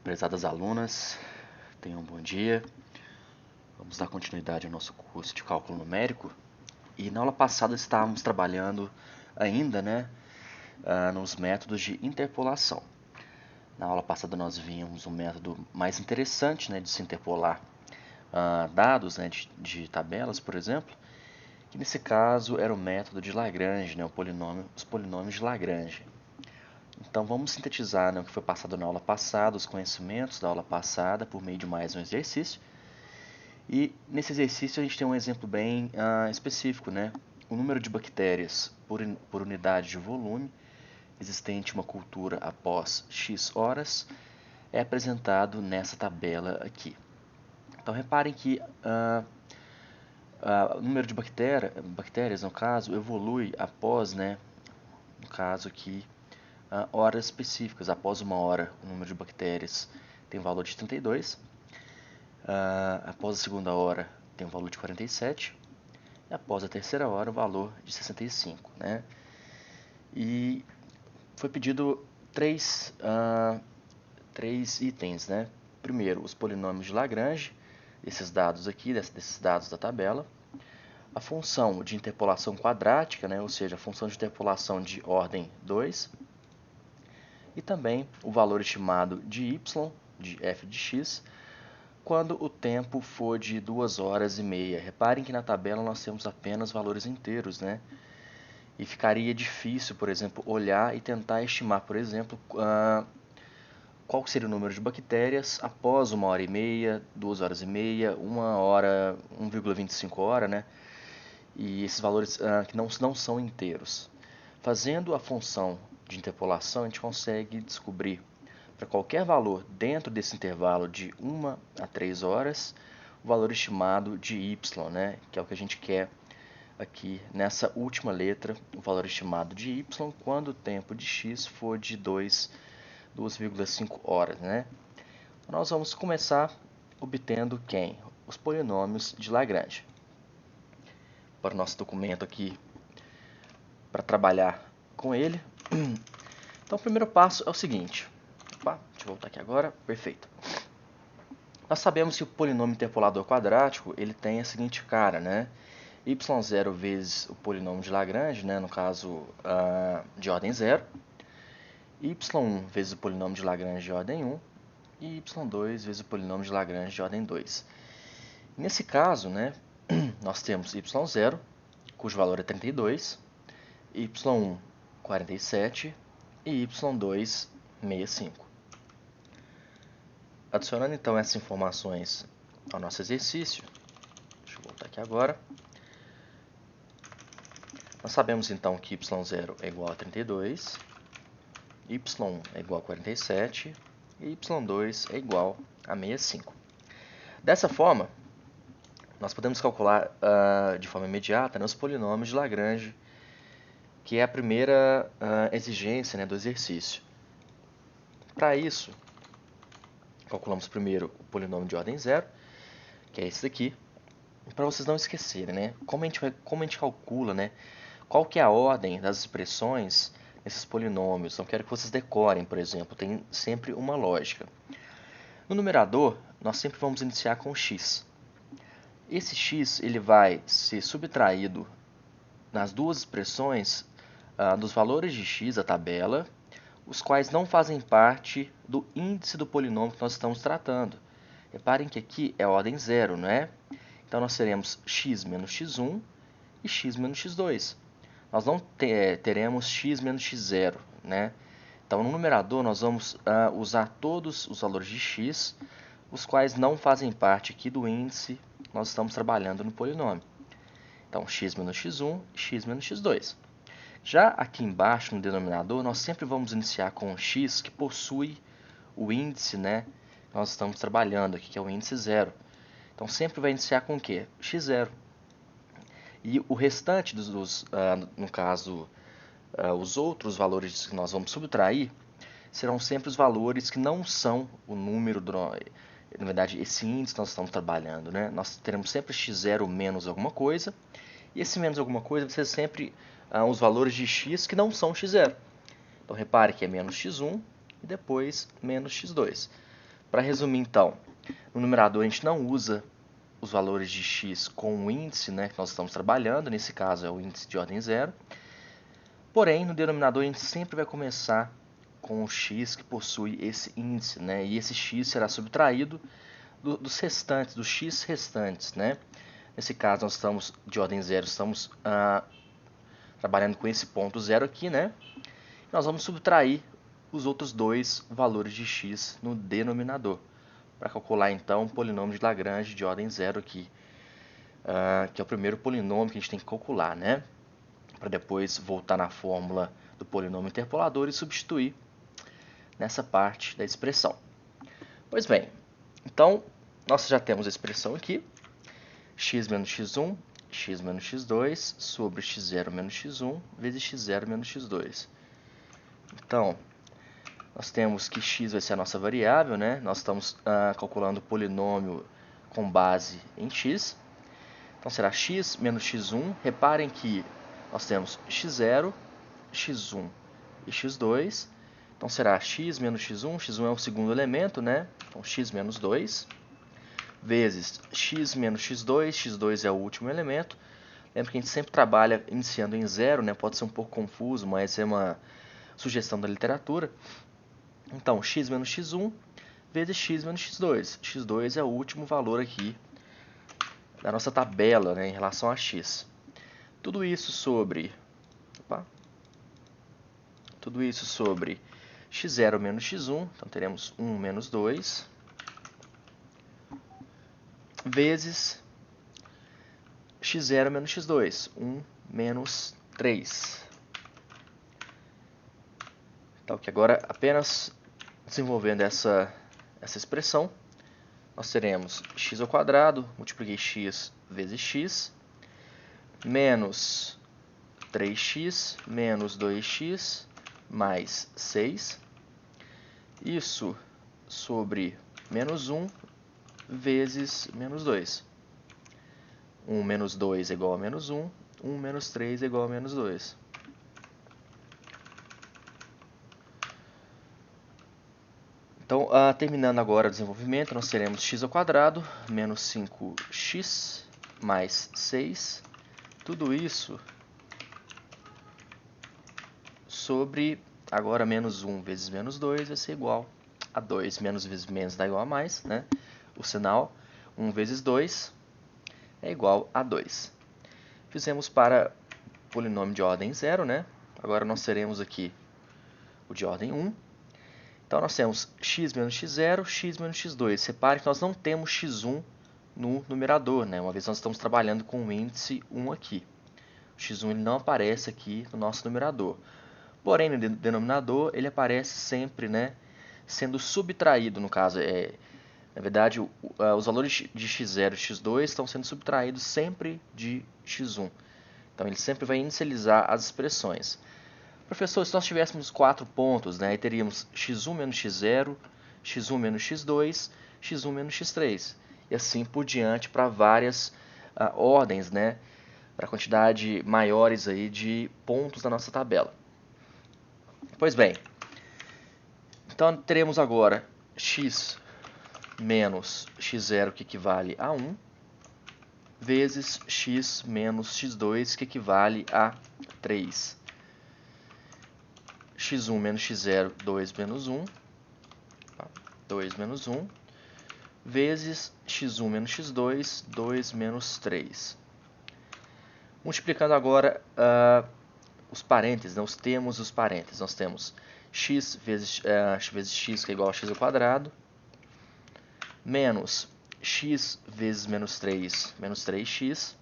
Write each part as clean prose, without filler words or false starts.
Prezadas alunas, tenham um bom dia. Vamos dar continuidade ao nosso curso de cálculo numérico. E na aula passada estávamos trabalhando ainda, nos métodos de interpolação. Na aula passada nós vimos um método mais interessante, de se interpolar dados, de tabelas, por exemplo, que nesse caso era o método de Lagrange, os polinômios de Lagrange. Então vamos sintetizar o que foi passado na aula passada, os conhecimentos da aula passada, por meio de mais um exercício. E nesse exercício a gente tem um exemplo bem específico, O número de bactérias por unidade de volume existente em uma cultura após X horas é apresentado nessa tabela aqui. Então reparem que o número de bactérias, no caso, evolui após, no caso aqui, horas específicas. Após uma hora, o número de bactérias tem um valor de 32. Após a segunda hora, tem um valor de 47. E após a terceira hora, o valor de 65. E foi pedido três itens. Primeiro, os polinômios de Lagrange, desses dados aqui, desses dados da tabela. A função de interpolação quadrática, ou seja, a função de interpolação de ordem 2. E também o valor estimado de y, de f de x, quando o tempo for de 2 horas e meia. Reparem que na tabela nós temos apenas valores inteiros, E ficaria difícil, por exemplo, olhar e tentar estimar, por exemplo, qual seria o número de bactérias após 1 hora e meia, 2 horas e meia, 1 hora, 1,25 hora, E esses valores que não são inteiros. Fazendo a função de interpolação, a gente consegue descobrir para qualquer valor dentro desse intervalo de 1 a 3 horas, o valor estimado de y, que é o que a gente quer aqui nessa última letra, o valor estimado de y, quando o tempo de x for de 2,5 horas. Nós vamos começar obtendo quem? Os polinômios de Lagrange. Para o nosso documento aqui, para trabalhar com ele. Então, o primeiro passo é o seguinte. Deixa eu voltar aqui agora. Perfeito. Nós sabemos que o polinômio interpolador quadrático ele tem a seguinte cara, y0 vezes o polinômio de Lagrange, no caso de ordem 0, y1 vezes o polinômio de Lagrange de ordem 1 e y2 vezes o polinômio de Lagrange de ordem 2. Nesse caso, nós temos y0, cujo valor é 32, y1 47 e y2 65. Adicionando então essas informações ao nosso exercício, deixa eu voltar aqui agora. Nós sabemos então que y0 é igual a 32, y1 é igual a 47 e y2 é igual a 65. Dessa forma, nós podemos calcular de forma imediata os polinômios de Lagrange, que é a primeira exigência do exercício. Para isso, calculamos primeiro o polinômio de ordem 0, que é esse daqui. Para vocês não esquecerem, como a gente calcula, qual que é a ordem das expressões nesses polinômios. Então, quero que vocês decorem, por exemplo, tem sempre uma lógica. No numerador, nós sempre vamos iniciar com x. Esse x ele vai ser subtraído nas duas expressões dos valores de x da tabela, os quais não fazem parte do índice do polinômio que nós estamos tratando. Reparem que aqui é a ordem 0, Então, nós teremos x menos x1 e x menos x2. Nós não teremos x menos x0, Então, no numerador, nós vamos usar todos os valores de x, os quais não fazem parte aqui do índice que nós estamos trabalhando no polinômio. Então, x menos x1 e x menos x2. Já aqui embaixo, no denominador, nós sempre vamos iniciar com x que possui o índice, que nós estamos trabalhando aqui, que é o índice 0. Então, sempre vai iniciar com o quê? x0. E o restante no caso, os outros valores que nós vamos subtrair, serão sempre os valores que não são o número, na verdade, esse índice que nós estamos trabalhando, Nós teremos sempre x0 menos alguma coisa, e esse menos alguma coisa vai ser sempre os valores de x que não são x0. Então, repare que é menos x1 e depois menos x2. Para resumir, então, no numerador a gente não usa os valores de x com o índice, né, que nós estamos trabalhando, nesse caso é o índice de ordem 0. Porém, no denominador a gente sempre vai começar com o x que possui esse índice, né, e esse x será subtraído dos restantes, dos x restantes, né. Nesse caso nós estamos de ordem 0, estamos trabalhando com esse ponto 0 aqui, né. Nós vamos subtrair os outros dois valores de x no denominador, para calcular então o polinômio de Lagrange de ordem 0 aqui, que é o primeiro polinômio que a gente tem que calcular, né? Para depois voltar na fórmula do polinômio interpolador e substituir nessa parte da expressão. Pois bem, então nós já temos a expressão aqui, x menos x1, x menos x2 sobre x0 menos x1 vezes x0 menos x2. Então, nós temos que x vai ser a nossa variável, né? Nós estamos calculando o polinômio com base em x. Então será x menos x1. Reparem que nós temos x0, x1 e x2. Então será x menos x1. x1 é o segundo elemento, né? Então x menos 2. Vezes x menos x2. x2 é o último elemento. Lembra que a gente sempre trabalha iniciando em zero, né? Pode ser um pouco confuso, mas é uma sugestão da literatura. Então, x menos x1 vezes x menos x2. x2 é o último valor aqui da nossa tabela, né, em relação a x. Tudo isso sobre x0 menos x1, então teremos 1 menos 2, vezes x0 menos x2, 1 menos 3. Então, que agora apenas desenvolvendo essa expressão, nós teremos x ao quadrado, multipliquei x vezes x, menos 3x, menos 2x, mais 6. Isso sobre menos 1 vezes menos 2. 1 menos 2 é igual a menos 1, 1 menos 3 é igual a menos 2. Então, terminando agora o desenvolvimento, nós teremos x ao quadrado, menos 5x, mais 6. Tudo isso sobre, agora, menos 1 vezes menos 2 vai ser igual a 2. Menos vezes menos dá igual a mais, né? O sinal 1 vezes 2 é igual a 2. Fizemos para polinômio de ordem 0, né? Agora nós teremos aqui o de ordem 1. Então, nós temos x menos x0, x menos x2. Repare que nós não temos x1 no numerador, né? Uma vez nós estamos trabalhando com o índice 1 aqui. O x1 ele não aparece aqui no nosso numerador. Porém, no denominador, ele aparece sempre, né, sendo subtraído, no caso. Na verdade, os valores de x0 e x2 estão sendo subtraídos sempre de x1. Então, ele sempre vai inicializar as expressões. Professor, se nós tivéssemos 4 pontos, né, aí teríamos x1 menos x0, x1 menos x2, x1 menos x3. E assim por diante para várias ordens, né, para quantidade maiores aí de pontos da nossa tabela. Pois bem, então teremos agora x menos x0, que equivale a 1, vezes x menos x2, que equivale a 3. x1 menos x0, 2 menos 1, 2 menos 1, vezes x1 menos x2, 2 menos 3. Multiplicando agora os parênteses, né, os termos dos parênteses. Nós temos x vezes x, que é igual a x ao quadrado, menos x vezes menos 3, menos 3x,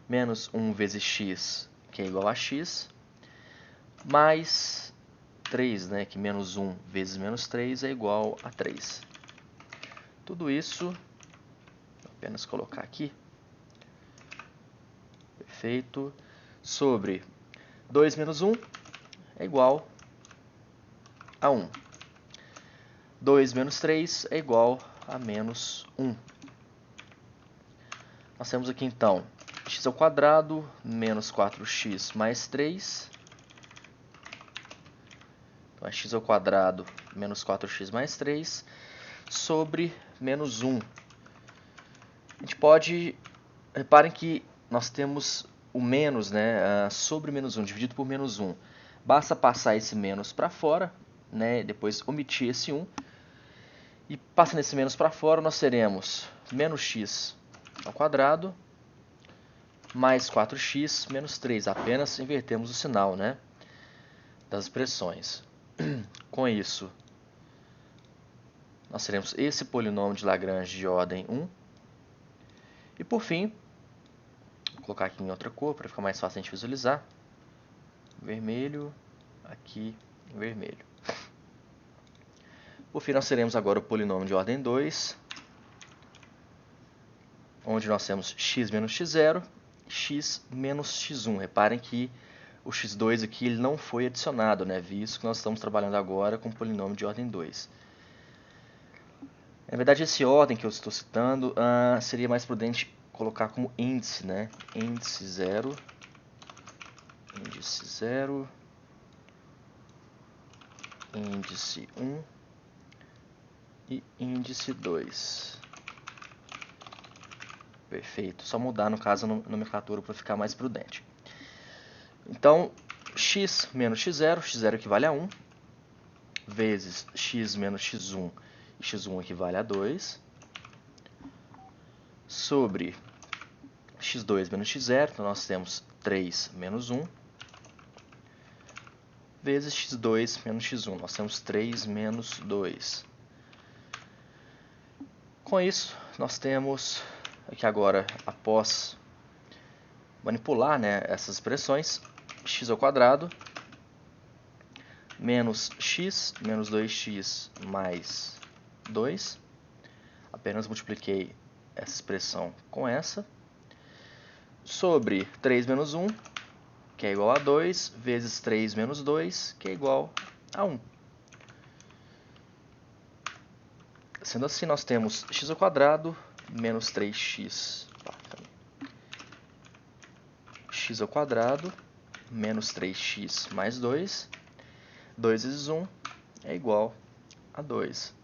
menos 1 vezes x, que é igual a x, mais 3, né, que menos 1 vezes menos 3 é igual a 3. Tudo isso, vou apenas colocar aqui, perfeito, sobre 2 menos 1 é igual a 1. 2 menos 3 é igual a menos 1. Nós temos aqui, então, x ao quadrado menos 4x mais 3. Então, é x ao quadrado menos 4x mais 3, sobre menos 1. A gente pode... Reparem que nós temos o menos, né, sobre menos 1, dividido por menos 1. Basta passar esse menos para fora, né, depois omitir esse 1. E passando esse menos para fora, nós teremos menos x ao quadrado mais 4x menos 3. Apenas invertemos o sinal, né, das expressões. Com isso, nós teremos esse polinômio de Lagrange de ordem 1. E por fim, vou colocar aqui em outra cor para ficar mais fácil a gente visualizar. Vermelho, aqui em vermelho. Por fim, nós teremos agora o polinômio de ordem 2, onde nós temos x menos x0, x menos x1. Reparem que o x2 aqui ele não foi adicionado, né, visto que nós estamos trabalhando agora com o polinômio de ordem 2. Na verdade, esse ordem que eu estou citando seria mais prudente colocar como índice, né? Índice 0, índice 0, índice 1 e índice 2. Perfeito. Só mudar, no caso, a nomenclatura para ficar mais prudente. Então, x menos x0, x0 equivale a 1, vezes x menos x1, e x1 equivale a 2, sobre x2 menos x0, então nós temos 3 menos 1, vezes x2 menos x1, nós temos 3 menos 2. Com isso, nós temos aqui agora, após manipular, né, essas expressões, x ao quadrado menos x menos 2x mais 2. Apenas multipliquei essa expressão com essa. Sobre 3 menos 1, que é igual a 2, vezes 3 menos 2, que é igual a 1. Sendo assim, nós temos x ao quadrado menos 3x. X ao quadrado menos 3x mais 2. 2 vezes 1 é igual a 2.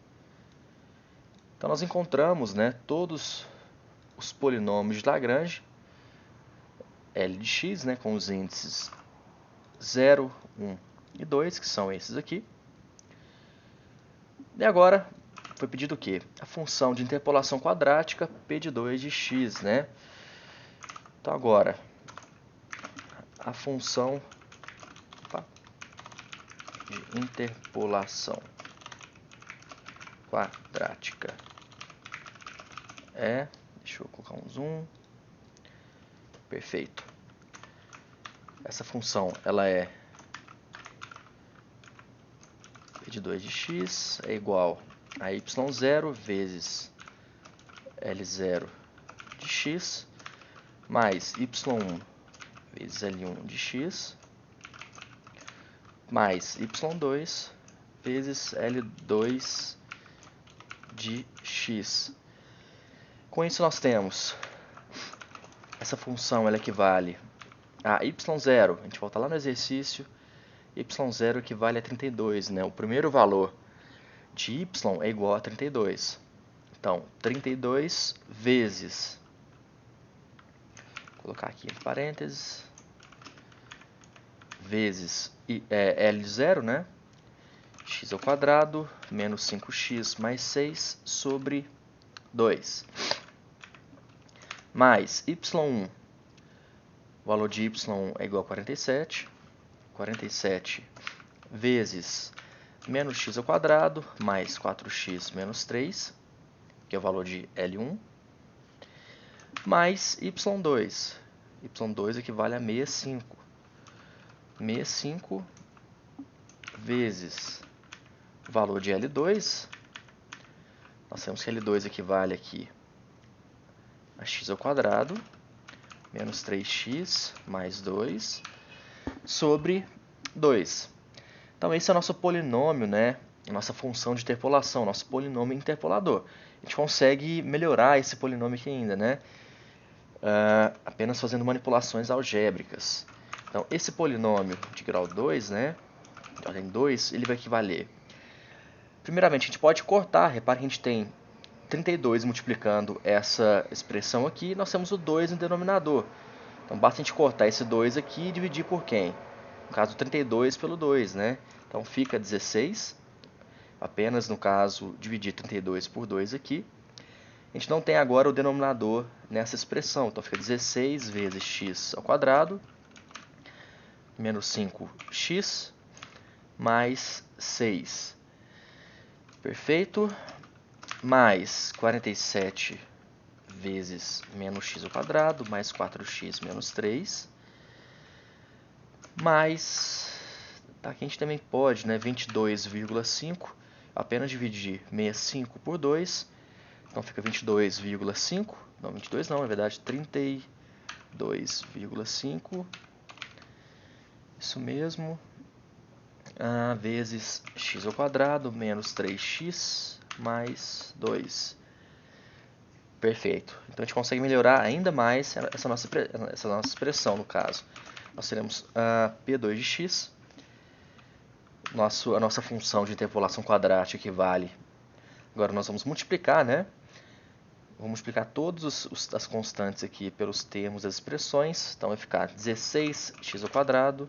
Então, nós encontramos, né, todos os polinômios de Lagrange, L de x, né, com os índices 0, 1 e 2, que são esses aqui. E agora, foi pedido o quê? A função de interpolação quadrática P de 2 de x, né? Então, agora, a função de interpolação quadrática é... Deixa eu colocar um zoom. Perfeito. Essa função, ela é P de 2 de x é igual a y0 vezes L0 de x mais y1 vezes L1 de x mais y2 vezes L2 de x. Com isso nós temos essa função, ela equivale a y0, a gente volta lá no exercício, y0 equivale a 32, né? O primeiro valor de y é igual a 32. Então, 32 vezes, vou colocar aqui entre parênteses, vezes L0, né? X ao quadrado menos 5x mais 6 sobre 2. Mais y1, o valor de y é igual a 47. 47 vezes menos x ao quadrado mais 4x menos 3, que é o valor de L1, mais y2. y2 equivale a 65. 65 vezes o valor de L2, nós temos que L2 equivale aqui a x ao quadrado menos 3x mais 2 sobre 2. Então, esse é o nosso polinômio, né? Nossa função de interpolação, nosso polinômio interpolador. A gente consegue melhorar esse polinômio aqui ainda, né? Apenas fazendo manipulações algébricas. Então, esse polinômio de grau 2, né? De ordem 2, ele vai equivaler Primeiramente, a gente pode cortar. Repare que a gente tem 32 multiplicando essa expressão aqui, nós temos o 2 no denominador. Então, basta a gente cortar esse 2 aqui e dividir por quem? No caso, 32 pelo 2, né? Então, fica 16. Apenas, no caso, dividir 32 por 2 aqui. A gente não tem agora o denominador nessa expressão. Então, fica 16 vezes x ao quadrado, menos 5x, mais 6. Perfeito. Mais 47 vezes menos x ao quadrado, mais 4x menos 3. Mais, aqui a gente também pode, né, 22,5. Apenas dividir 65 por 2. Então fica 22,5. Não, 22 não, na verdade 32,5. Isso mesmo. Vezes x ao quadrado menos 3x mais 2. Perfeito. Então a gente consegue melhorar ainda mais essa nossa expressão, no caso. Nós teremos P2 de x. A nossa função de interpolação quadrática equivale. Agora nós vamos multiplicar, né? Vamos multiplicar todas as constantes aqui pelos termos das expressões. Então vai ficar 16x ao quadrado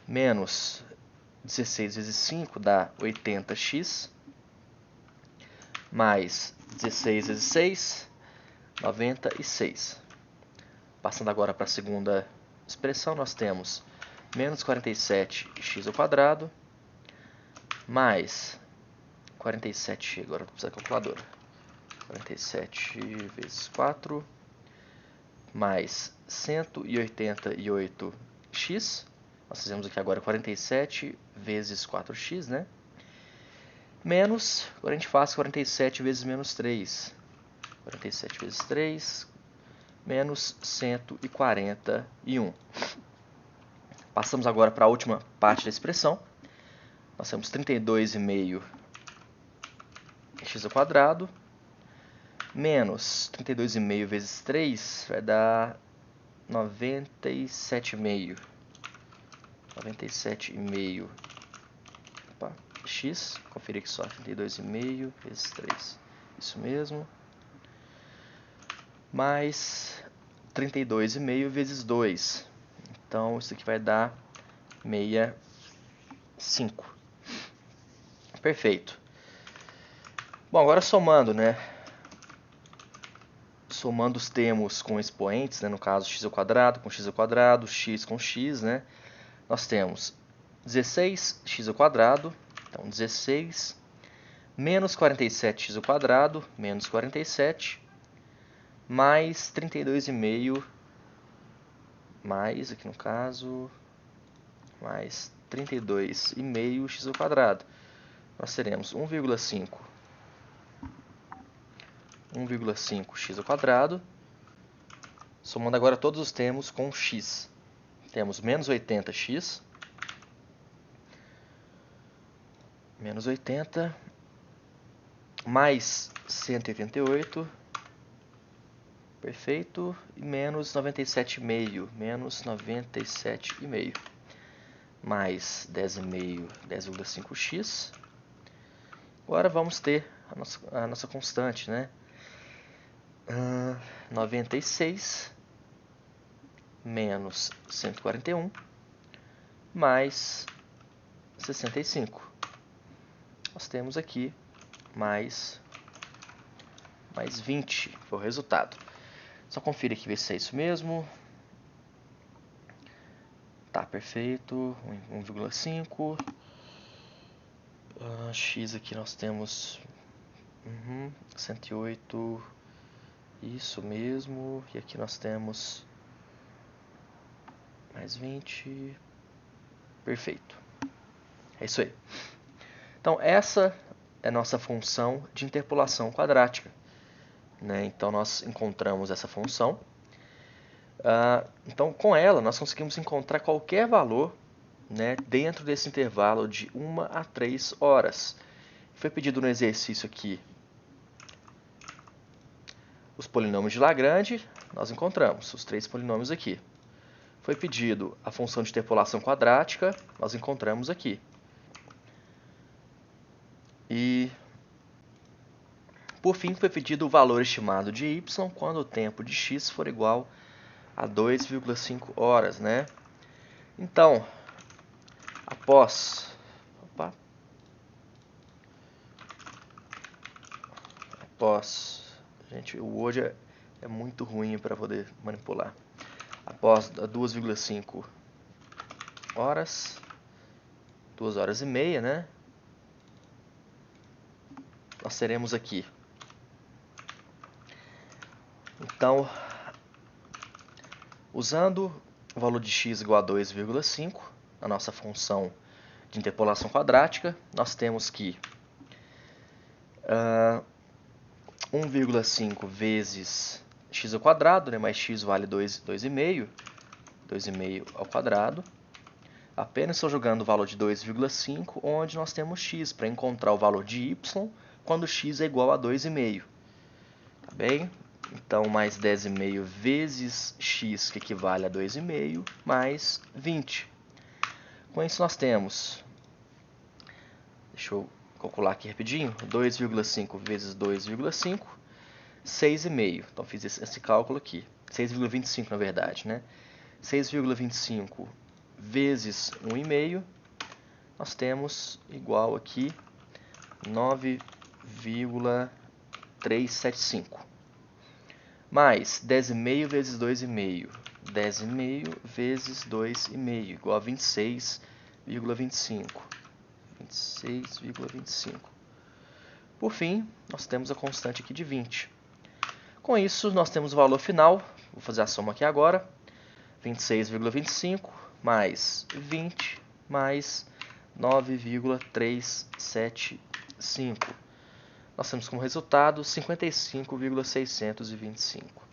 menos 16 vezes 5 dá 80x, mais 16 vezes 6, 96. Passando agora para a segunda expressão, nós temos menos 47x ao quadrado, mais 47, agora vou precisar da calculadora, 47 vezes 4, mais 188x, nós fizemos aqui agora 47 vezes 4x, né? Menos, agora a gente faz 47 vezes menos 3. 47 vezes 3, menos 141. Passamos agora para a última parte da expressão. Nós temos 32,5 x ao quadrado, menos 32,5 vezes 3 vai dar 97,5. 97,5 x, conferir aqui só, 32,5 vezes 3, isso mesmo, mais 32,5 vezes 2, então isso aqui vai dar 65. Perfeito. Bom, agora somando, né? Somando os termos com expoentes, né? No caso x ao quadrado com x ao quadrado, x com x, né? Nós temos 16x ao quadrado, então 16, menos 47x ao quadrado, menos 47, mais 32,5, mais, aqui no caso, mais 32,5x ao quadrado. Nós teremos 1,5x ao quadrado, somando agora todos os termos com x. Temos menos 80x, menos 80, mais 188, perfeito, e menos 97,5, menos 97,5, mais 10,5, 10,5x. Agora vamos ter a nossa constante, né? 96 menos 141 mais 65. Nós temos aqui mais 20, foi o resultado. Só confira aqui, ver se é isso mesmo. Tá, perfeito. 1,5. X aqui nós temos 108. Isso mesmo. E aqui nós temos mais 20. Perfeito. É isso aí. Então, essa é a nossa função de interpolação quadrática, né? Então, nós encontramos essa função. Então, com ela, nós conseguimos encontrar qualquer valor, né, dentro desse intervalo de 1 a 3 horas. Foi pedido no exercício aqui os polinômios de Lagrange, nós encontramos os 3 polinômios aqui. Foi pedido a função de interpolação quadrática, nós encontramos aqui. E, por fim, foi pedido o valor estimado de y quando o tempo de x for igual a 2,5 horas, né? Então, após gente, o Word é muito ruim para poder manipular. Após 2,5 horas, 2 horas e meia, né? Nós teremos aqui. Então, usando o valor de x igual a 2,5, a nossa função de interpolação quadrática, nós temos que 1,5 vezes x ao quadrado, né, mais x vale 2,5, 2,5 ao quadrado. Apenas estou jogando o valor de 2,5, onde nós temos x, para encontrar o valor de y quando x é igual a 2,5. Tá bem? Então, mais 10,5 vezes x, que equivale a 2,5, mais 20. Com isso, nós temos, deixa eu calcular aqui rapidinho, 2,5 vezes 2,5, 6,5. Então, fiz esse cálculo aqui. 6,25, na verdade, né? 6,25 vezes 1,5, nós temos igual aqui 9,375. Mais 10,5 vezes 2,5. 10,5 vezes 2,5 igual a 26,25. 26,25. Por fim, nós temos a constante aqui de 20. Com isso, nós temos o valor final. Vou fazer a soma aqui agora. 26,25 mais 20 mais 9,375. Nós temos como resultado 55,625.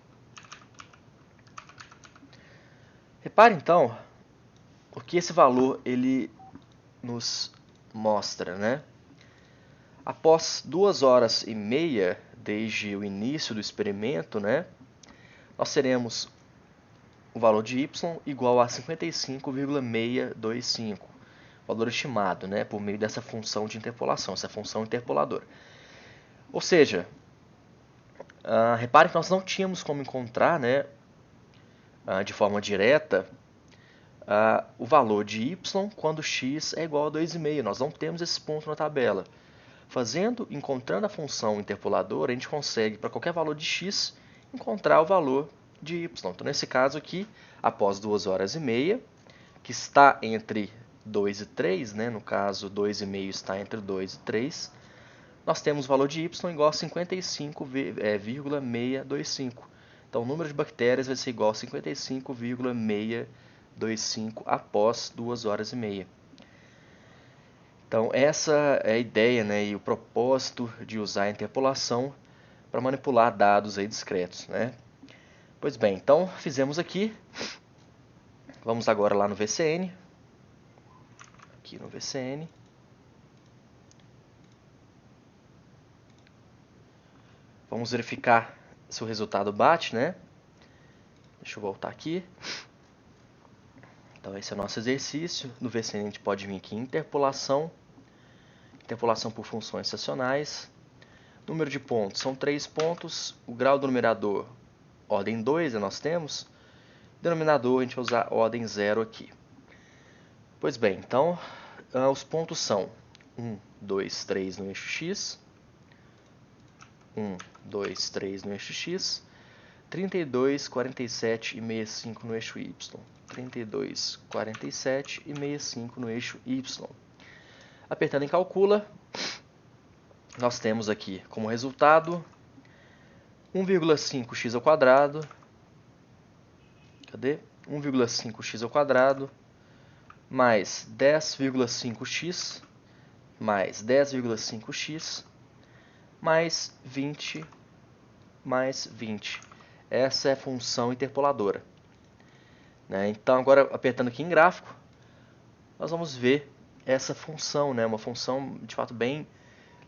Repare então o que esse valor ele nos mostra, né? Após 2 horas e meia desde o início do experimento, né, nós teremos o valor de y igual a 55,625, valor estimado, né, por meio dessa função de interpolação, essa função interpoladora. Ou seja, repare que nós não tínhamos como encontrar, né, de forma direta o valor de y quando x é igual a 2,5. Nós não temos esse ponto na tabela. Encontrando a função interpoladora, a gente consegue, para qualquer valor de x, encontrar o valor de y. Então, nesse caso aqui, após 2 horas e meia, que está entre 2 e 3, né? No caso, 2,5 está entre 2 e 3, nós temos o valor de y igual a 55,625. Então, o número de bactérias vai ser igual a 55,625 após 2 horas e meia. Então, essa é a ideia, né, e o propósito de usar a interpolação para manipular dados aí discretos, né? Pois bem, então fizemos aqui. Vamos agora lá no VCN. Aqui no VCN. Vamos verificar se o resultado bate, né? Deixa eu voltar aqui. Então, esse é o nosso exercício. No VCN, a gente pode vir aqui em interpolação. Interpolação por funções racionais. Número de pontos são 3 pontos. O grau do numerador, ordem 2, nós temos. Denominador, a gente vai usar ordem 0 aqui. Pois bem, então, os pontos são 1, 2, 3 no eixo x. 1, 2, 3 no eixo x. 32, 47 e 65 no eixo y. 32, 47 e 65 no eixo y. Apertando em calcula, nós temos aqui como resultado 1,5x ao quadrado. Cadê? 1,5x ao quadrado mais 10,5x mais 10,5x mais 20 mais 20. Essa é a função interpoladora, né? Então, agora apertando aqui em gráfico, nós vamos ver essa função, né? Uma função de fato bem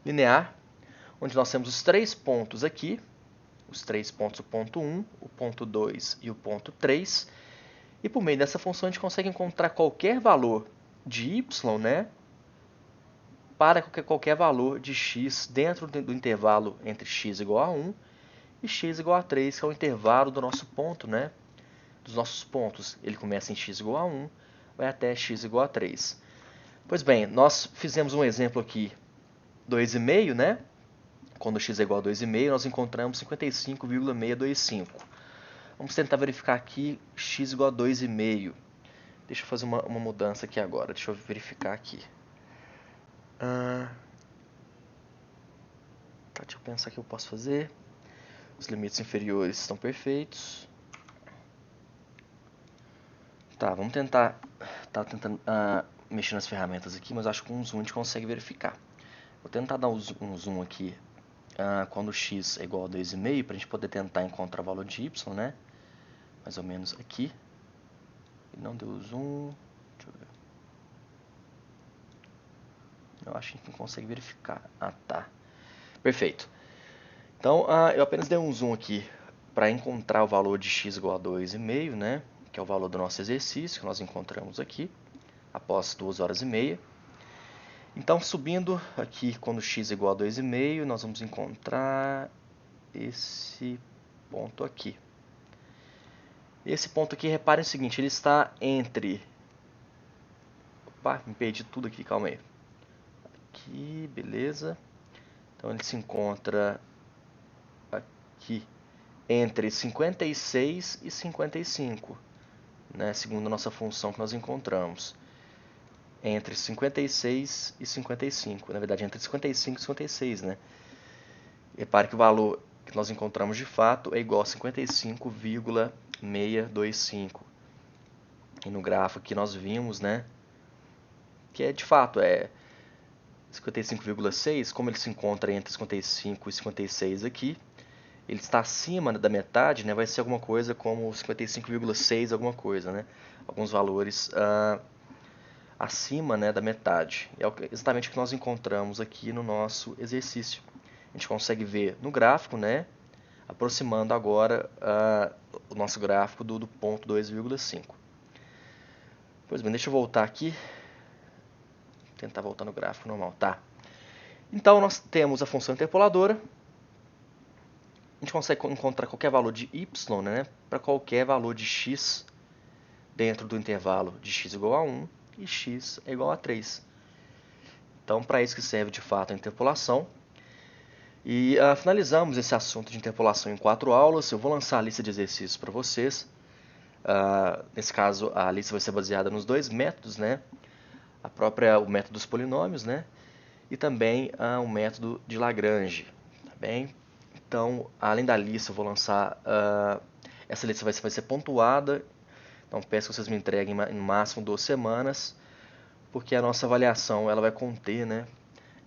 linear, onde nós temos os 3 pontos aqui, os 3 pontos, o ponto 1, o ponto 2 e o ponto 3, e por meio dessa função a gente consegue encontrar qualquer valor de y, né? para qualquer valor de x dentro do intervalo entre x igual a 1 e x igual a 3, que é o intervalo do nosso ponto, né? Dos nossos pontos. Ele começa em x igual a 1, vai até x igual a 3. Pois bem, nós fizemos um exemplo aqui, 2,5, né? Quando x é igual a 2,5, nós encontramos 55,625. Vamos tentar verificar aqui x igual a 2,5. Deixa eu fazer uma mudança aqui agora. Deixa eu verificar aqui. Deixa eu pensar o que eu posso fazer. Os limites inferiores estão perfeitos. Tá, vamos tentar. Tá tentando mexer nas ferramentas aqui, mas acho que com um zoom a gente consegue verificar. Vou tentar dar um zoom aqui quando x é igual a 2,5, para a gente poder tentar encontrar o valor de y, né? Mais ou menos aqui. E não deu zoom. Deixa eu ver. Eu acho que a gente não consegue verificar. Ah, tá. Perfeito. Então, eu apenas dei um zoom aqui para encontrar o valor de x igual a 2,5, né? Que é o valor do nosso exercício, que nós encontramos aqui, após 2h30. Então, subindo aqui, quando x é igual a 2,5, nós vamos encontrar esse ponto aqui. Esse ponto aqui, reparem o seguinte, ele está entre... Opa, me perdi tudo aqui, calma aí. Aqui, beleza. Então, ele se encontra aqui entre 56 e 55, né, segundo a nossa função que nós encontramos. Entre 56 e 55, na verdade, entre 55 e 56, né? Repare que o valor que nós encontramos de fato é igual a 55,625. E no gráfico que nós vimos, né, que é de fato 55,6, como ele se encontra entre 55 e 56 aqui, ele está acima da metade, né, vai ser alguma coisa como 55,6 alguma coisa, né? Alguns valores acima, né, da metade. É exatamente o que nós encontramos aqui no nosso exercício. A gente consegue ver no gráfico, né, aproximando agora o nosso gráfico do ponto 2,5. Pois bem, deixa eu voltar aqui. Tentar voltar no gráfico normal, tá? Então, nós temos a função interpoladora. A gente consegue encontrar qualquer valor de y, né, para qualquer valor de x dentro do intervalo de x igual a 1 e x é igual a 3. Então, para isso que serve de fato a interpolação. E finalizamos esse assunto de interpolação em 4 aulas. Eu vou lançar a lista de exercícios para vocês. Nesse caso, a lista vai ser baseada nos dois métodos, né? O método dos polinômios, né? E também o método de Lagrange, tá bem? Então, além da lista, eu vou lançar... essa lista vai ser pontuada. Então, peço que vocês me entreguem no máximo 2 semanas, porque a nossa avaliação ela vai conter, né,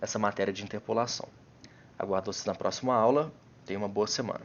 essa matéria de interpolação. Aguardo vocês na próxima aula. Tenha uma boa semana.